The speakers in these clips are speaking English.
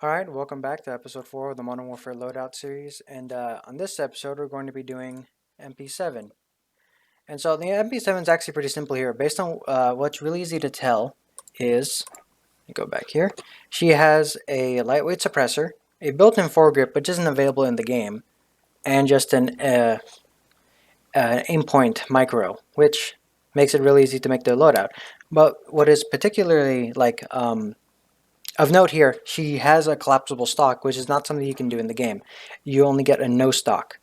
Alright, welcome back to episode 4 of the Modern Warfare Loadout series, and on this episode we're going to be doing MP7. And so the MP7 is actually pretty simple here. Based on what's really easy to tell is, let me go back here, she has a lightweight suppressor, a built-in foregrip which isn't available in the game, and just an aim point micro, which makes it really easy to make the loadout. But what is particularly of note here, she has a collapsible stock, which is not something you can do in the game. You only get a no stock.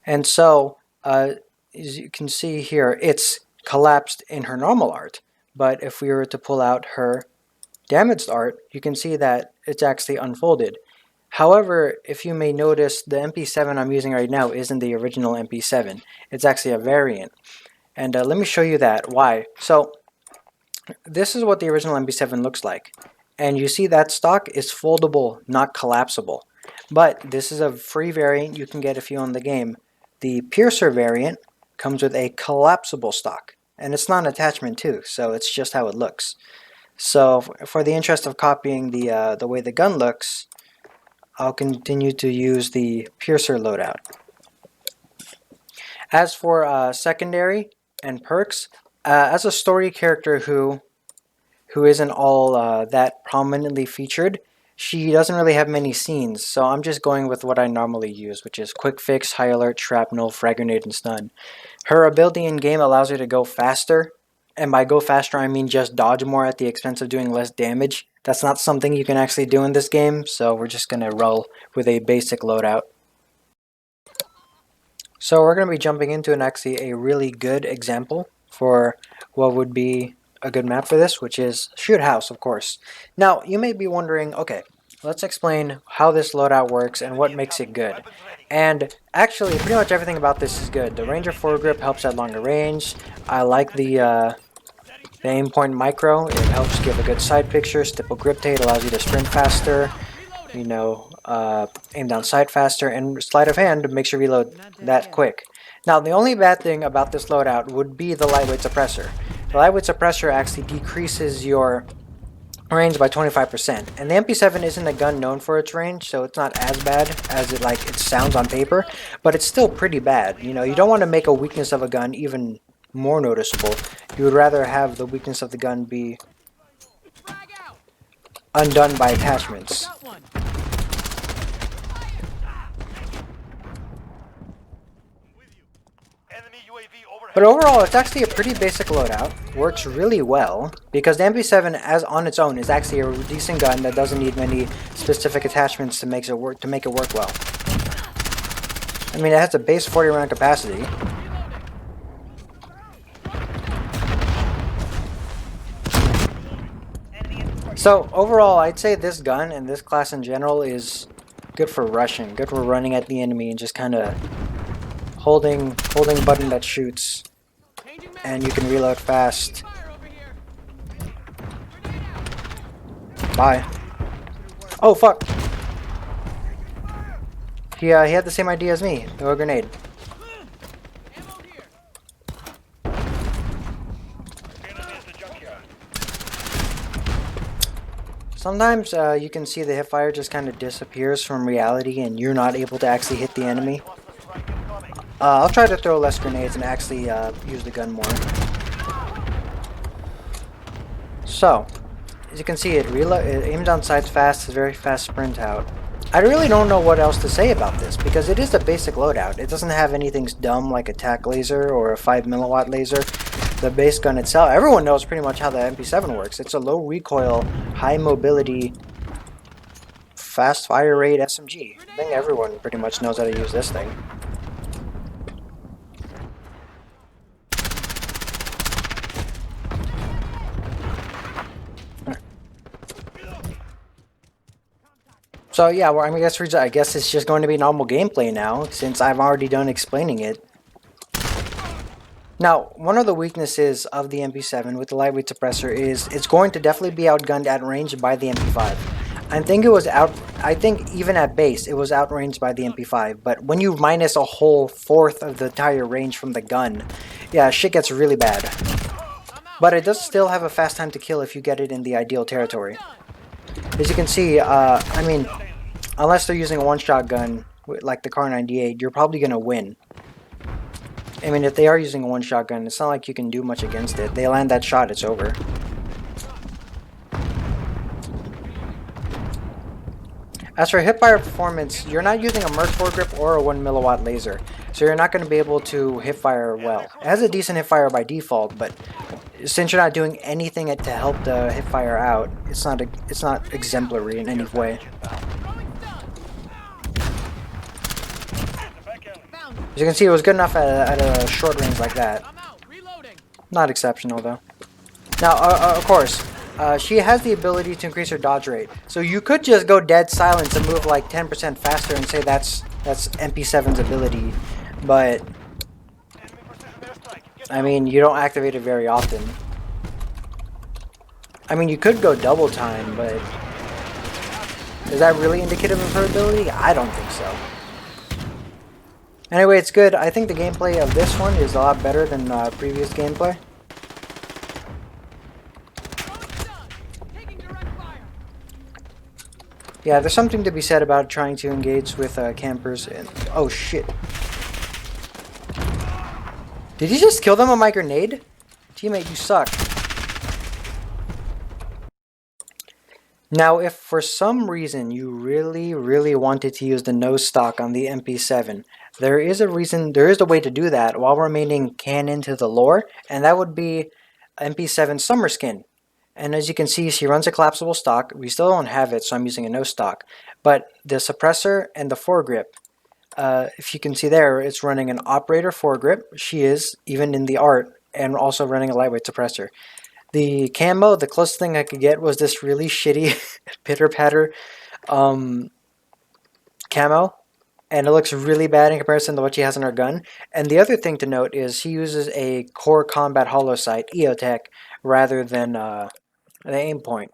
And so, as you can see here, it's collapsed in her normal art. But if we were to pull out her damaged art, you can see that it's actually unfolded. However, if you may notice, the MP7 I'm using right now isn't the original MP7. It's actually a variant. And let me show you that. Why? So, this is what the original MP7 looks like. And you see that stock is foldable, not collapsible. But this is a free variant you can get if you own the game. The Piercer variant comes with a collapsible stock. And it's not an attachment too, so it's just how it looks. So for the interest of copying the way the gun looks, I'll continue to use the Piercer loadout. As for secondary and perks, as a story character who isn't all that prominently featured, she doesn't really have many scenes, so I'm just going with what I normally use, which is Quick Fix, High Alert, Shrapnel, Frag Grenade, and Stun. Her ability in-game allows her to go faster, and by go faster I mean just dodge more at the expense of doing less damage. That's not something you can actually do in this game, so we're just going to roll with a basic loadout. So we're going to be jumping into actually a really good example for what would be a good map for this, which is Shoot House, of course. Now, you may be wondering, okay, let's explain how this loadout works and what makes it good. And actually, pretty much everything about this is good. The Ranger foregrip helps at longer range. I like the aim point micro. It helps give a good side picture. Stipple grip tate allows you to sprint faster. You know, aim down sight faster, and sleight of hand makes you reload that quick. Now, the only bad thing about this loadout would be the lightweight suppressor. The lightweight suppressor actually decreases your range by 25%, and the MP7 isn't a gun known for its range, so it's not as bad as it sounds on paper, but it's still pretty bad. You know, you don't want to make a weakness of a gun even more noticeable. You would rather have the weakness of the gun be undone by attachments. But overall, it's actually a pretty basic loadout. Works really well because the MP7, as on its own, is actually a decent gun that doesn't need many specific attachments to make it work well. I mean, it has a base 40 round capacity. So overall, I'd say this gun and this class in general is good for rushing, good for running at the enemy and just kind of holding button that shoots, and you can reload fast. Bye. Oh fuck! He had the same idea as me. Throw a grenade. Sometimes you can see the hipfire just kind of disappears from reality, and you're not able to actually hit the enemy. I'll try to throw less grenades and actually use the gun more. So, as you can see, it aims down sights fast, it's very fast sprint out. I really don't know what else to say about this, because it is a basic loadout. It doesn't have anything dumb like a tac laser or a 5mW laser. The base gun itself, everyone knows pretty much how the MP7 works. It's a low recoil, high mobility, fast fire rate SMG. I think everyone pretty much knows how to use this thing. So yeah, well, I guess it's just going to be normal gameplay now, since I've already done explaining it. Now, one of the weaknesses of the MP7 with the lightweight suppressor is it's going to definitely be outgunned at range by the MP5. I think even at base it was outranged by the MP5, but when you minus a whole fourth of the entire range from the gun, yeah, shit gets really bad. But it does still have a fast time to kill if you get it in the ideal territory. As you can see, I mean, unless they're using a one-shot gun like the Car 98, you're probably gonna win. I mean, if they are using a one-shot gun, it's not like you can do much against it. They land that shot, it's over. As for hipfire performance, you're not using a Merc foregrip or a 1 milliwatt laser, so you're not going to be able to hipfire well. It has a decent hipfire by default, but since you're not doing anything to help the hipfire out, it's not exemplary in any way. As you can see, it was good enough at a short range like that. Not exceptional though. Now, of course, she has the ability to increase her dodge rate. So you could just go dead silence and move like 10% faster and say that's MP7's ability. But, I mean, you don't activate it very often. I mean, you could go double time, but is that really indicative of her ability? I don't think so. Anyway, it's good. I think the gameplay of this one is a lot better than previous gameplay. Yeah, there's something to be said about trying to engage with campers and... Oh, shit. Did you just kill them with my grenade? Teammate, you suck. Now, if for some reason you really wanted to use the nose stock on the MP7, there is a way to do that while remaining canon to the lore, and that would be MP7 Summer Skin. And as you can see, she runs a collapsible stock. We still don't have it, so I'm using a nose stock. But the suppressor and the foregrip, if you can see there, it's running an operator foregrip. She is, even in the art, and also running a lightweight suppressor. The camo, the closest thing I could get was this really shitty pitter-patter camo. And it looks really bad in comparison to what she has on her gun. And the other thing to note is she uses a Core Combat Hollow Sight, EOTech, rather than the aim point.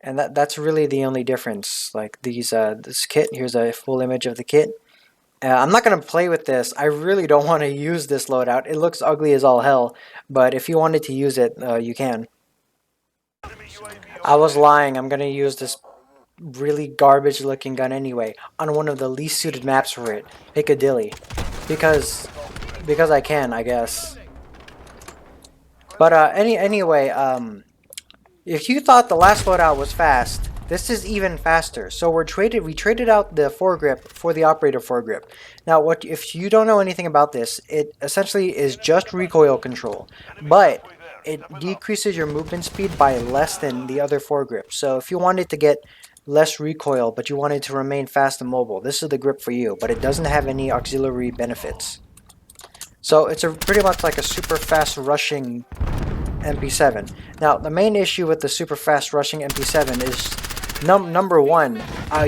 And that's really the only difference. Like this kit, here's a full image of the kit. I'm not going to play with this. I really don't want to use this loadout. It looks ugly as all hell, but if you wanted to use it, you can. I was lying. I'm going to use this really garbage looking gun anyway on one of the least suited maps for it, Piccadilly, because I can, I guess. But anyway, if you thought the last loadout was fast, this is even faster. So we traded out the foregrip for the operator foregrip. Now, if you don't know anything about this, it essentially is just recoil control, but it decreases your movement speed by less than the other foregrip. So if you wanted to get less recoil, but you wanted to remain fast and mobile, this is the grip for you, but it doesn't have any auxiliary benefits. So it's pretty much like a super fast rushing MP7. Now, the main issue with the super fast rushing MP7 is number one,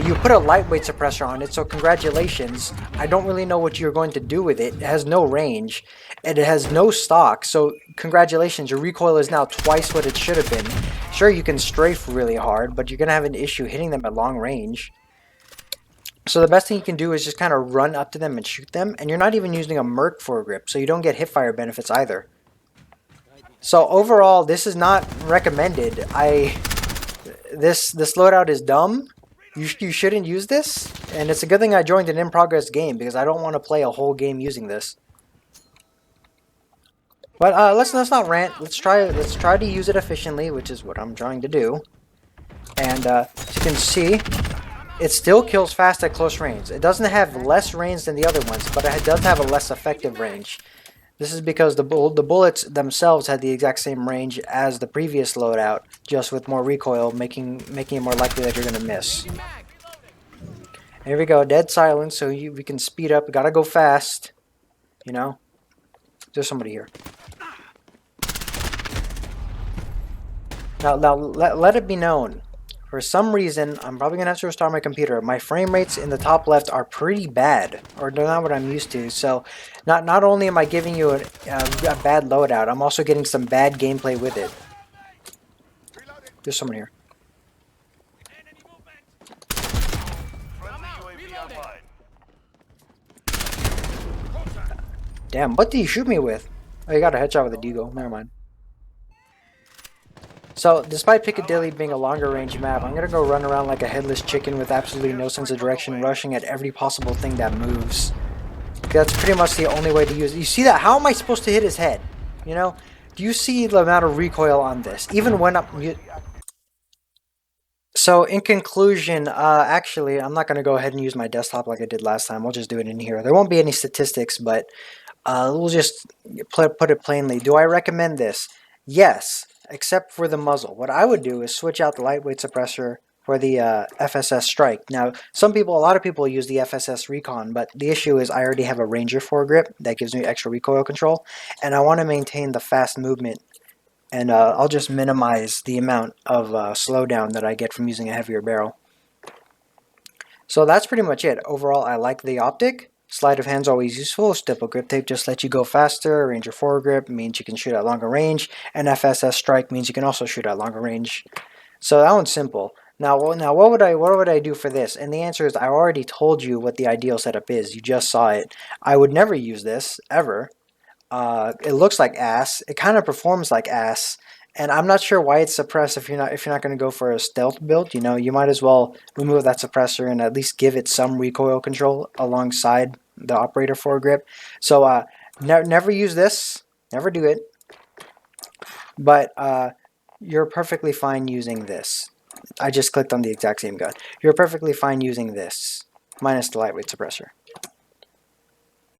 you put a lightweight suppressor on it, so congratulations. I don't really know what you're going to do with it. It has no range, and it has no stock, so congratulations. Your recoil is now twice what it should have been. Sure, you can strafe really hard, but you're going to have an issue hitting them at long range. So the best thing you can do is just kind of run up to them and shoot them, and you're not even using a Merc foregrip, so you don't get hipfire benefits either. So overall, this is not recommended. This loadout is dumb. You shouldn't use this, and it's a good thing I joined an in-progress game because I don't want to play a whole game using this. But let's not rant. Let's try to use it efficiently, which is what I'm trying to do. And as you can see, it still kills fast at close range. It doesn't have less range than the other ones, but it does have a less effective range. This is because the bullets themselves had the exact same range as the previous loadout, just with more recoil, making it more likely that you're going to miss. Here we go, dead silence, so we can speed up. We gotta go fast, you know. There's somebody here. Now let it be known. For some reason, I'm probably going to have to restart my computer. My frame rates in the top left are pretty bad, or they're not what I'm used to. So, not only am I giving you a bad loadout, I'm also getting some bad gameplay with it. There's someone here. Damn, what did you shoot me with? Oh, you got a headshot with a deagle. Never mind. So, despite Piccadilly being a longer range map, I'm gonna go run around like a headless chicken with absolutely no sense of direction, rushing at every possible thing that moves. That's pretty much the only way to use it. You see that? How am I supposed to hit his head? You know? Do you see the amount of recoil on this? Even when I'm... So, in conclusion, actually, I'm not going to go ahead and use my desktop like I did last time. I'll just do it in here. There won't be any statistics, but we'll just put it plainly. Do I recommend this? Yes, except for the muzzle. What I would do is switch out the lightweight suppressor for the FSS Strike. Now, a lot of people use the FSS Recon, but the issue is I already have a Ranger foregrip that gives me extra recoil control, and I want to maintain the fast movement, and I'll just minimize the amount of slowdown that I get from using a heavier barrel. So that's pretty much it. Overall, I like the optic. Sleight of hand's always useful. Stipple grip tape just lets you go faster. Ranger foregrip means you can shoot at longer range. And FSS Strike means you can also shoot at longer range. So that one's simple. Now what would I do for this? And the answer is I already told you what the ideal setup is. You just saw it. I would never use this, ever. It looks like ass. It kind of performs like ass. And I'm not sure why it's suppressed if you're not going to go for a stealth build. You know, you might as well remove that suppressor and at least give it some recoil control alongside the operator foregrip. So never use this. Never do it. But you're perfectly fine using this. I just clicked on the exact same gun. You're perfectly fine using this, minus the lightweight suppressor.